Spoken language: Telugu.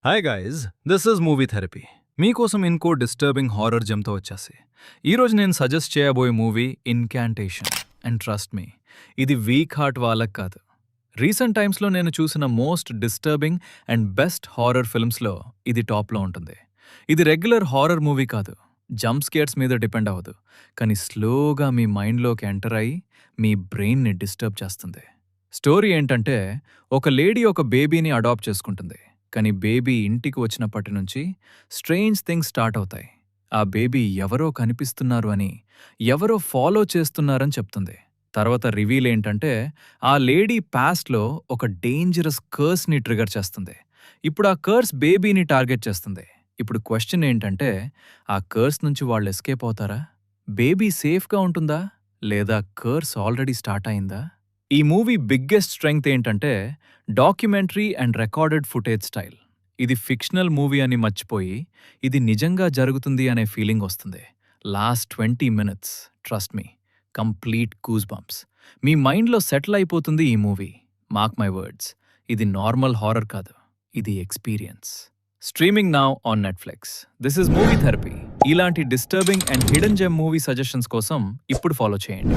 Hi guys, this is movie therapy. మీకోసం ఇంకో డిస్టర్బింగ్ హారర్ జెమ్తో వచ్చేసి ఈరోజు నేను సజెస్ట్ చేయబోయే movie incantation. And trust me, ఇది వీక్ హార్ట్ వాళ్ళకి కాదు. రీసెంట్ టైమ్స్లో నేను చూసిన most disturbing and best horror ఫిల్మ్స్లో ఇది టాప్లో ఉంటుంది. ఇది రెగ్యులర్ హారర్ మూవీ కాదు, జంప్ స్కేర్స్ మీద డిపెండ్ అవ్వదు, కానీ స్లోగా మీ మైండ్లోకి ఎంటర్ అయ్యి మీ బ్రెయిన్ని డిస్టర్బ్ చేస్తుంది. స్టోరీ ఏంటంటే, ఒక లేడీ ఒక బేబీని అడాప్ట్ చేసుకుంటుంది. కానీ బేబీ ఇంటికి వచ్చినప్పటి నుంచి స్ట్రేంజ్ థింగ్స్ స్టార్ట్ అవుతాయి. ఆ బేబీ ఎవరో కనిపిస్తున్నారు అని, ఎవరో ఫాలో చేస్తున్నారని చెప్తుంది. తర్వాత రివీల్ ఏంటంటే, ఆ లేడీ పాస్ట్లో ఒక డేంజరస్ కర్స్ని ట్రిగర్ చేస్తుంది. ఇప్పుడు ఆ కర్స్ బేబీని టార్గెట్ చేస్తుంది. ఇప్పుడు క్వశ్చన్ ఏంటంటే, ఆ కర్స్ నుంచి వాళ్ళు ఎస్కేప్ అవుతారా? బేబీ సేఫ్గా ఉంటుందా, లేదా కర్స్ ఆల్రెడీ స్టార్ట్ అయిందా? ఈ మూవీ బిగ్గెస్ట్ స్ట్రెంగ్త్ ఏంటంటే documentary and recorded footage style. ఇది ఫిక్షనల్ మూవీ అని మర్చిపోయి ఇది నిజంగా జరుగుతుంది అనే ఫీలింగ్ వస్తుంది. Last 20 minutes, trust me, complete goose bumps. మీ మైండ్లో సెటిల్ అయిపోతుంది ఈ మూవీ. మార్క్ మై వర్డ్స్, ఇది నార్మల్ హారర్ కాదు, ఇది experience. Streaming now on Netflix. This is movie therapy. ఇలాంటి disturbing and hidden gem movie suggestions కోసం ఇప్పుడు ఫాలో చేయండి.